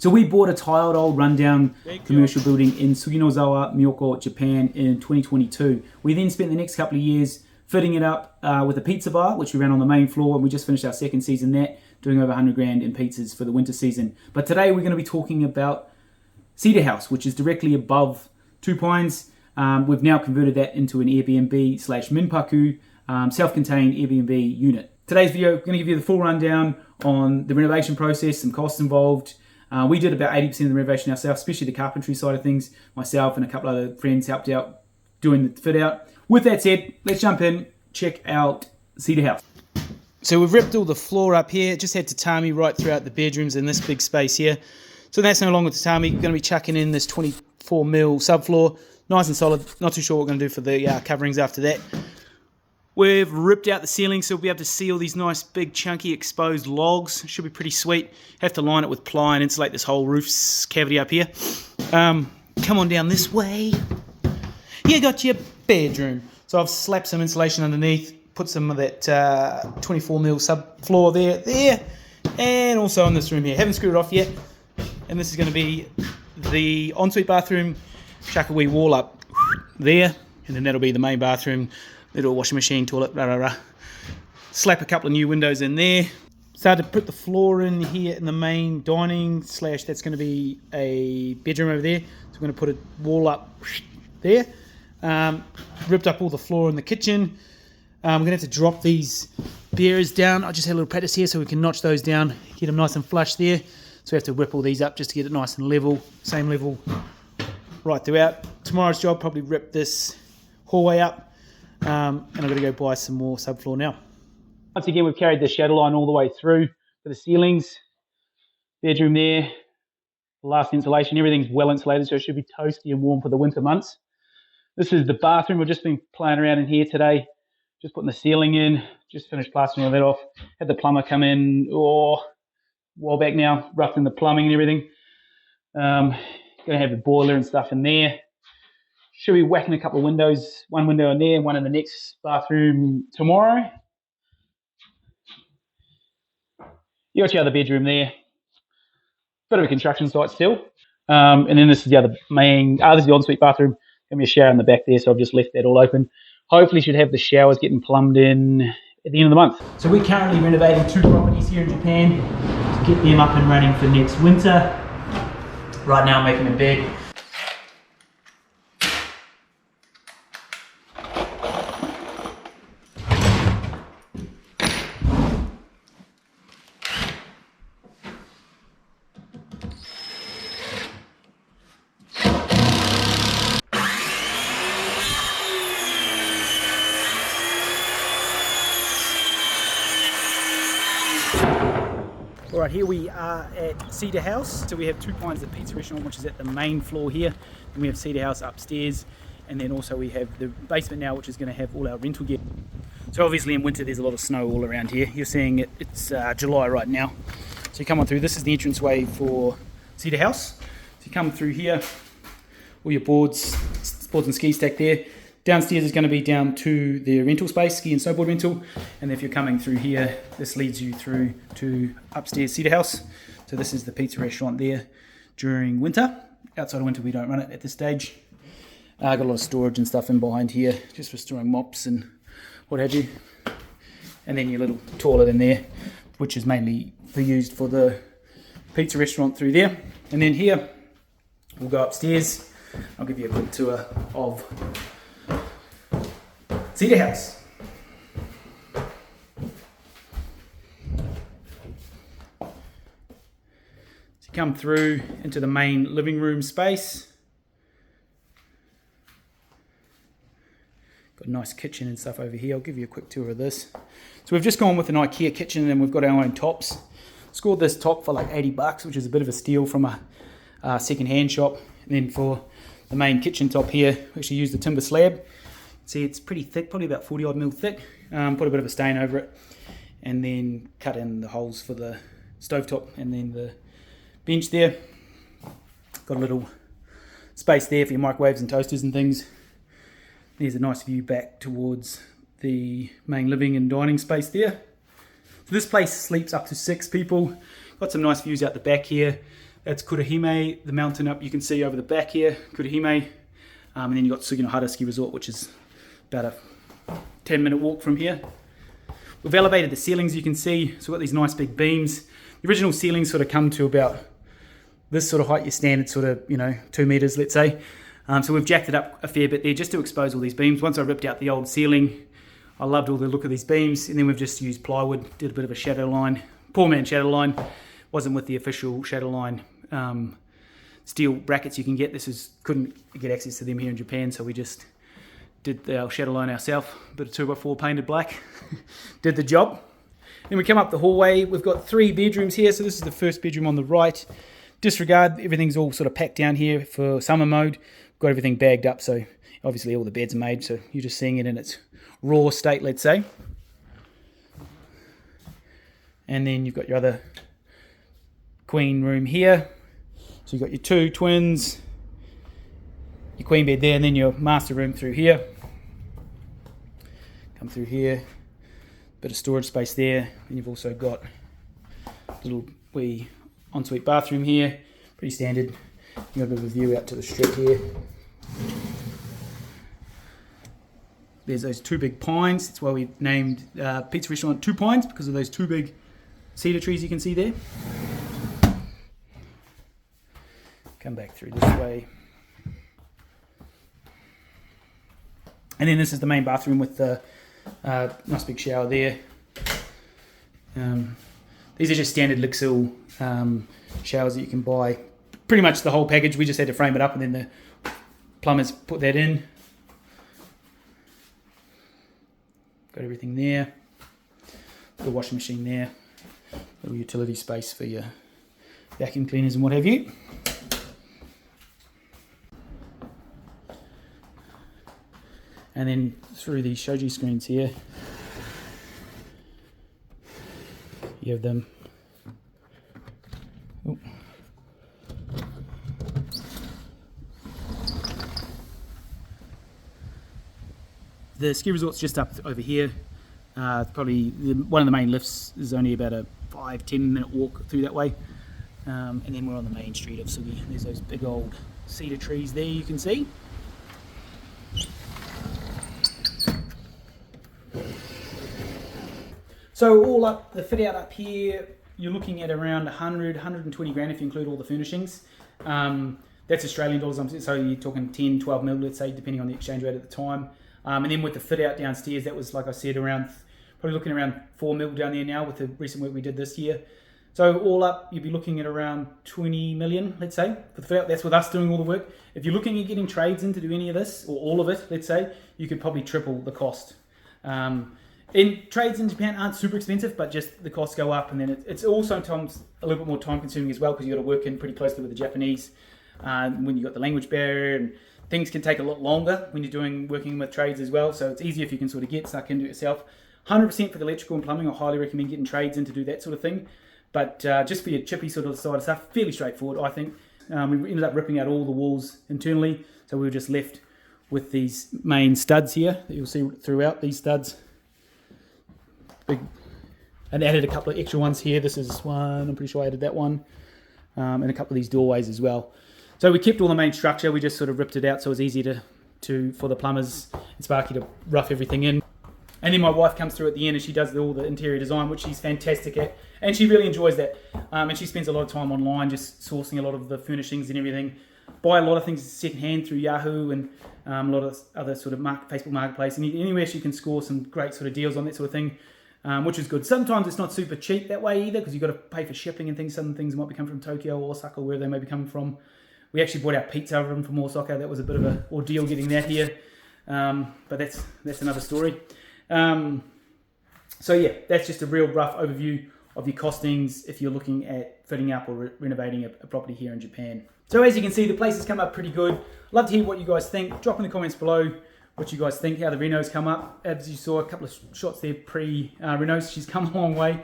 So we bought a tiled old rundown commercial building in Suginozawa, Myoko, Japan in 2022. We then spent the next couple of years fitting it up with a pizza bar, which we ran on the main floor, and we just finished our second season there, doing over 100 grand in pizzas for the winter season. But today we're going to be talking about Cedar House, which is directly above Two Pines. We've now converted that into an Airbnb / Minpaku self-contained Airbnb unit. Today's video, we're going to give you the full rundown on the renovation process, some costs involved. We did about 80% of the renovation ourselves, especially the carpentry side of things. Myself and a couple other friends helped out doing the fit out. With that said, let's jump in, check out Cedar House. So we've ripped all the floor up here, just had tatami right throughout the bedrooms in this big space here. So that's no longer tatami. We're going to be chucking in this 24mm subfloor, nice and solid. Not too sure what we're going to do for the coverings after that. We've ripped out the ceiling so we'll be able to see all these nice big chunky exposed logs. Should be pretty sweet. Have to line it with ply and insulate this whole roof cavity up here. Come on down this way. You got your bedroom. So I've slapped some insulation underneath, put some of that 24mm subfloor there, and also in this room here. Haven't screwed it off yet. And this is going to be the ensuite bathroom. Chuck a wee wall up there, and then that'll be the main bathroom. Little washing machine, toilet, rah, rah, rah. Slap a couple of new windows in there. Started to put the floor in here in the main dining / that's going to be a bedroom over there. So we're going to put a wall up there. Ripped up all the floor in the kitchen. I'm going to have to drop these bearers down. I just had a little practice here so we can notch those down, get them nice and flush there. So we have to whip all these up just to get it nice and level, same level right throughout. Tomorrow's job, probably rip this hallway up. And I've got to go buy some more subfloor now. Once again, we've carried the shadow line all the way through for the ceilings. Bedroom there, the last insulation, everything's well insulated, so it should be toasty and warm for the winter months. This is the bathroom. We've just been playing around in here today, just putting the ceiling in, just finished plastering all that off. Had the plumber come in, a while back now, roughed in the plumbing and everything. Going to have the boiler and stuff in there. Should be whacking a couple of windows, one window in there, one in the next bathroom tomorrow. You got your other bedroom there. Bit of a construction site still. And then this is the other main, this is the ensuite bathroom. Going to be a shower in the back there, so I've just left that all open. Hopefully should have the showers getting plumbed in at the end of the month. So we're currently renovating 2 properties here in Japan to get them up and running for next winter. Right now I'm making a bed. Alright, here we are at Cedar House. So we have Two Pines, the pizza restaurant, which is at the main floor here. And we have Cedar House upstairs. And then also we have the basement now, which is going to have all our rental gear. So obviously in winter there's a lot of snow all around here. You're seeing it's July right now. So you come on through, this is the entranceway for Cedar House. So you come through here, all your boards and ski stack there. Downstairs is going to be down to the rental space, ski and snowboard rental. And if you're coming through here, this leads you through to upstairs Cedar House. So this is the pizza restaurant there during winter. Outside of winter, we don't run it at this stage. Got a lot of storage and stuff in behind here, just for storing mops and what have you. And then your little toilet in there, which is mainly used for the pizza restaurant through there. And then here, we'll go upstairs. I'll give you a quick tour of Cedar House. So you come through into the main living room space. Got a nice kitchen and stuff over here. I'll give you a quick tour of this. So we've just gone with an IKEA kitchen and we've got our own tops. Scored this top for like 80 bucks, which is a bit of a steal from a second-hand shop. And then for the main kitchen top here, we actually used the timber slab. See, it's pretty thick, probably about 40 odd mil thick. Put a bit of a stain over it and then cut in the holes for the stovetop and then the bench there. Got a little space there for your microwaves and toasters and things. There's a nice view back towards the main living and dining space there. So this place sleeps up to 6 people. Got some nice views out the back here. That's Kurihime, the mountain up you can see over the back here, Kurihime. And then you've got Suginohara Ski Resort, which is about a 10-minute walk from here. We've elevated the ceilings, you can see. So we've got these nice big beams. The original ceilings sort of come to about this sort of height, your standard sort of, 2 meters, let's say. So we've jacked it up a fair bit there just to expose all these beams. Once I ripped out the old ceiling, I loved all the look of these beams. And then we've just used plywood, did a bit of a shadow line. Poor man shadow line. Wasn't with the official shadow line steel brackets you can get. Couldn't get access to them here in Japan, so we just did our shadow line ourselves. Bit of 2x4 painted black. Did the job. Then we come up the hallway. We've got 3 bedrooms here. So this is the first bedroom on the right. Disregard, everything's all sort of packed down here for summer mode. Got everything bagged up, so obviously all the beds are made, so you're just seeing it in its raw state, let's say. And then you've got your other queen room here. So you've got your 2 twins, your queen bed there, and then your master room through here. Come through here, bit of storage space there, and you've also got a little wee ensuite bathroom here, pretty standard. You've got a bit of a view out to the strip here. There's those 2 big pines. That's why we named pizza restaurant 2 Pines, because of those 2 big cedar trees you can see there. Come back through this way. And then this is the main bathroom with the nice big shower there. These are just standard Lixil showers that you can buy. Pretty much the whole package. We just had to frame it up and then the plumbers put that in. Got everything there. The washing machine there. Little utility space for your vacuum cleaners and what have you. And then through these shoji screens here, you have them. Oh. The ski resort's just up over here. Probably one of the main lifts is only about a 5-10 minute walk through that way. And then we're on the main street of Sugi. There's those big old cedar trees there you can see. So all up, the fit out up here, you're looking at around 120 grand if you include all the furnishings. That's Australian dollars, so you're talking 10, 12 mil, let's say, depending on the exchange rate at the time. And then with the fit out downstairs, that was, like I said, probably looking around 4 mil down there now with the recent work we did this year. So all up, you'd be looking at around 20 million, let's say, for the fit out. That's with us doing all the work. If you're looking at getting trades in to do any of this, or all of it, let's say, you could probably triple the cost. Trades in Japan aren't super expensive, but just the costs go up, and then it's also sometimes a little bit more time consuming as well, because you've got to work in pretty closely with the Japanese when you've got the language barrier, and things can take a lot longer when you're working with trades as well. So it's easier if you can sort of get stuck into it yourself. 100% for the electrical and plumbing, I highly recommend getting trades in to do that sort of thing. But just for your chippy sort of side of stuff, fairly straightforward, I think. We ended up ripping out all the walls internally, so we were just left with these main studs here that you'll see throughout. These studs, big, and added a couple of extra ones here. This is one, I'm pretty sure I added that one, and a couple of these doorways as well. So we kept all the main structure, we just sort of ripped it out so it was easier for the plumbers and Sparky to rough everything in. And then my wife comes through at the end and she does all the interior design, which she's fantastic at, and she really enjoys that. And she spends a lot of time online just sourcing a lot of the furnishings and everything. Buy a lot of things secondhand through Yahoo and a lot of other sort of Facebook Marketplace, and anywhere she can score some great sort of deals on that sort of thing, which is good. Sometimes it's not super cheap that way either, because you've got to pay for shipping and things. Some things might be coming from Tokyo or Osaka, or where they may be coming from. We actually bought our pizza over from Osaka. That was a bit of an ordeal getting that here, but that's another story. So yeah, that's just a real rough overview of your costings if you're looking at fitting up or renovating a property here in Japan. So as you can see, the place has come up pretty good. Love to hear what you guys think. Drop in the comments below what you guys think, how the renos come up. As you saw, a couple of shots there pre-renos. She's come a long way.